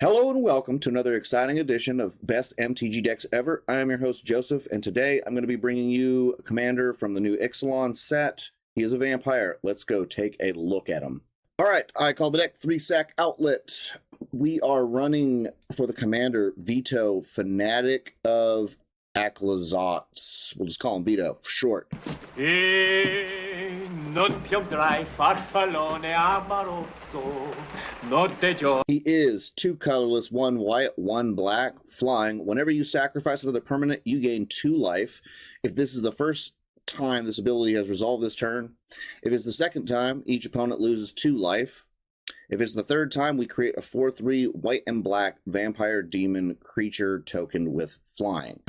Hello and welcome to another exciting edition of Best MTG Decks Ever. I am your host, Joseph, and today I'm going to be bringing you a commander from the new Ixalan set. He is a vampire. Let's go take a look at him. All right, I call the deck 3-Sack Outlet. We are running for the commander Vito, Fanatic of Aclazotz. We'll just call him Vito for short. He is 2 colorless, 1 white, 1 black, flying. Whenever you sacrifice another permanent, you gain 2 life. If this is the first time this ability has resolved this turn, if it's the second time, each opponent loses 2 life. If it's the third time, we create a 4/3 white and black vampire demon creature token with flying.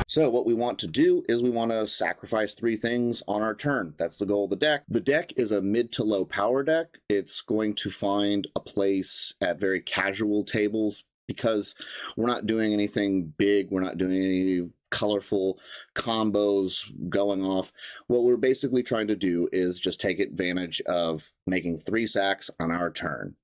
So what we want to do is we want to sacrifice 3 things on our turn. That's the goal of the deck. The deck is a mid to low power deck. It's going to find a place at very casual tables because we're not doing anything big. We're not doing any colorful combos going off. What we're basically trying to do is just take advantage of making 3 sacks on our turn.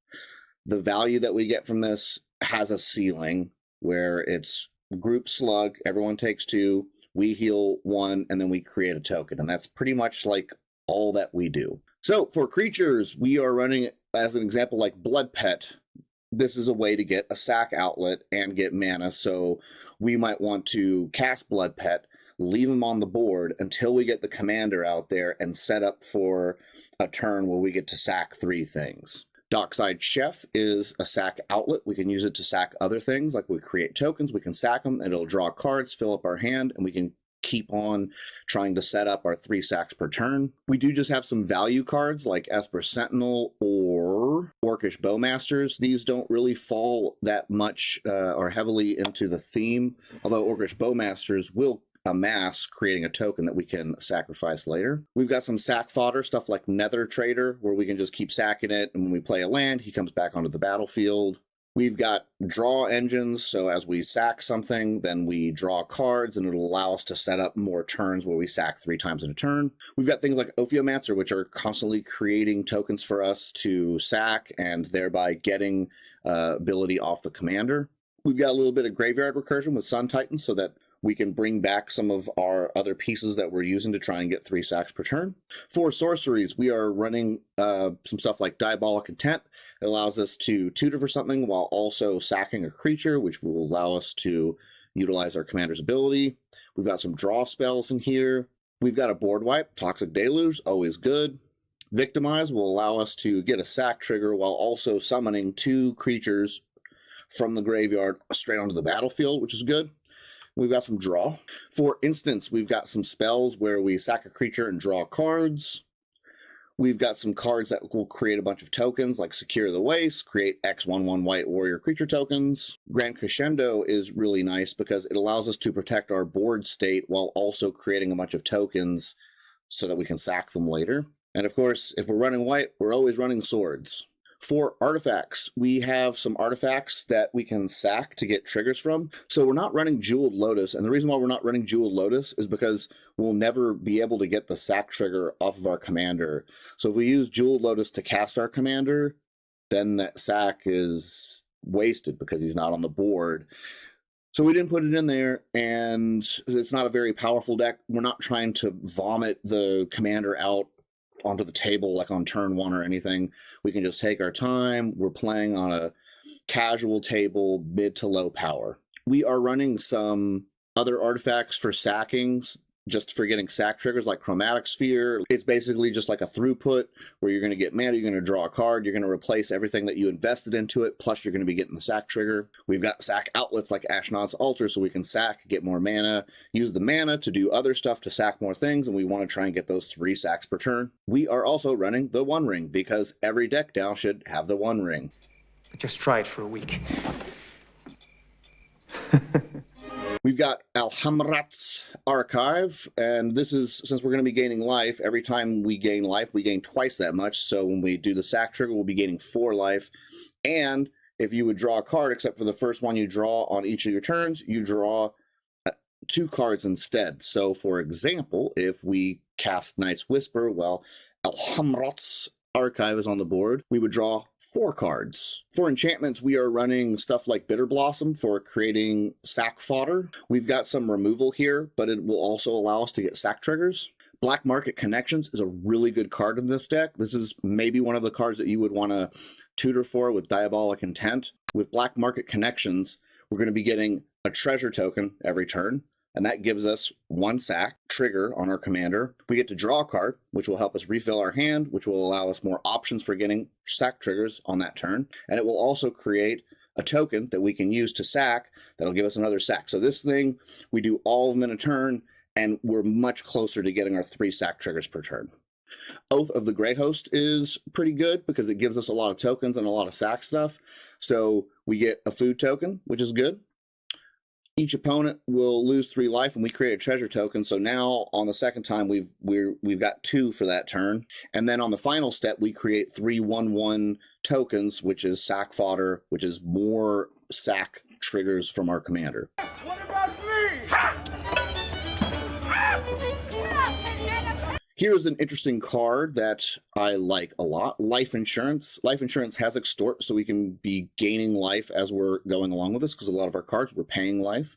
The value that we get from this has a ceiling where it's group slug, everyone takes 2, we heal 1, and then we create a token. And that's pretty much like all that we do. So for creatures, we are running, as an example, like Blood Pet. This is a way to get a sack outlet and get mana. So we might want to cast Blood Pet, leave him on the board until we get the commander out there and set up for a turn where we get to sack 3 things. Dockside Chef is a sack outlet. We can use it to sack other things, like we create tokens, we can sack them, and it'll draw cards, fill up our hand, and we can keep on trying to set up our 3 sacks per turn. We do just have some value cards like Esper Sentinel or Orcish Bowmasters. These don't really fall that much or heavily into the theme, although Orcish Bowmasters will amass, creating a token that we can sacrifice later. We've got some sack fodder, stuff like Nether Trader, where we can just keep sacking it, and when we play a land, he comes back onto the battlefield. We've got draw engines, so as we sack something, then we draw cards, and it'll allow us to set up more turns where we sack 3 times in a turn. We've got things like Ophiomancer, which are constantly creating tokens for us to sack, and thereby getting ability off the commander. We've got a little bit of graveyard recursion with Sun Titan, so that we can bring back some of our other pieces that we're using to try and get 3 sacks per turn. For sorceries, we are running some stuff like Diabolic Intent. It allows us to tutor for something while also sacking a creature, which will allow us to utilize our commander's ability. We've got some draw spells in here. We've got a board wipe, Toxic Deluge, always good. Victimize will allow us to get a sack trigger while also summoning 2 creatures from the graveyard straight onto the battlefield, which is good. We've got some draw. For instance, we've got some spells where we sack a creature and draw cards. We've got some cards that will create a bunch of tokens, like Secure the Waste, create X/1/1 white warrior creature tokens. Grand Crescendo is really nice because it allows us to protect our board state while also creating a bunch of tokens so that we can sack them later. And of course, if we're running white, we're always running swords. For artifacts, we have some artifacts that we can sack to get triggers from. So we're not running Jeweled Lotus, and the reason why we're not running Jeweled Lotus is because we'll never be able to get the sack trigger off of our commander. So if we use Jeweled Lotus to cast our commander, then that sack is wasted because he's not on the board. So we didn't put it in there, and it's not a very powerful deck. We're not trying to vomit the commander out onto the table like on turn 1 or anything. We can just take our time. We're playing on a casual table, mid to low power. We are running some other artifacts for sackings, just for getting sack triggers, like Chromatic Sphere. It's basically just like a throughput where you're going to get mana, you're going to draw a card, you're going to replace everything that you invested into it, plus you're going to be getting the sack trigger. We've got sack outlets like Ashnod's Altar, so we can sack, get more mana, use the mana to do other stuff to sack more things, and we want to try and get those 3 sacks per turn. We are also running the One Ring, because every deck now should have the One Ring. Just try it for a week. We've got Alhamrat's Archive, and this is, since we're going to be gaining life, every time we gain life, we gain twice that much. So when we do the sack trigger, we'll be gaining 4 life. And if you would draw a card, except for the first one you draw on each of your turns, you draw 2 cards instead. So for example, if we cast Night's Whisper, well, Alhamrat's archive is on the board, we would draw 4 cards. For enchantments, we are running stuff like Bitter Blossom for creating sack fodder. We've got some removal here, but it will also allow us to get sack triggers. Black Market Connections is a really good card in this deck. This is maybe one of the cards that you would want to tutor for with Diabolic Intent. With Black Market Connections, we're going to be getting a treasure token every turn, and that gives us 1 sack trigger on our commander. We get to draw a card, which will help us refill our hand, which will allow us more options for getting sack triggers on that turn. And it will also create a token that we can use to sack that'll give us another sack. So this thing, we do all of them in a turn, and we're much closer to getting our 3 sack triggers per turn. Oath of the Grey Host is pretty good because it gives us a lot of tokens and a lot of sack stuff. So we get a food token, which is good. Each opponent will lose 3 life, and we create a treasure token. So now on the second time, we've got 2 for that turn. And then on the final step, we create 3 1/1 tokens, which is sack fodder, which is more sack triggers from our commander. What about me? Here's an interesting card that I like a lot. Life Insurance. Life Insurance has Extort, so we can be gaining life as we're going along with this, because a lot of our cards, we're paying life.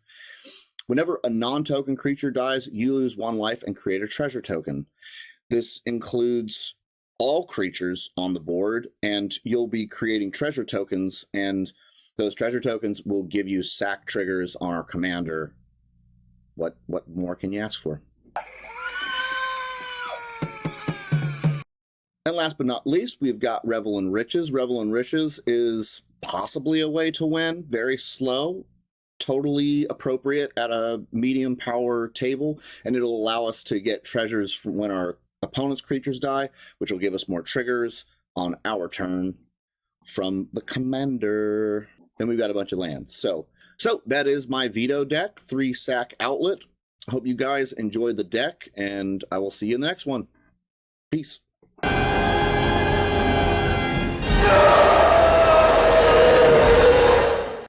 Whenever a non-token creature dies, you lose 1 life and create a treasure token. This includes all creatures on the board, and you'll be creating treasure tokens, and those treasure tokens will give you sack triggers on our commander. What more can you ask for? And last but not least, we've got Revel in Riches. Revel in Riches is possibly a way to win. Very slow, totally appropriate at a medium power table, and it'll allow us to get treasures from when our opponent's creatures die, which will give us more triggers on our turn from the commander. Then we've got a bunch of lands. So that is my Vito deck, 3 sack outlet. I hope you guys enjoyed the deck, and I will see you in the next one. Peace.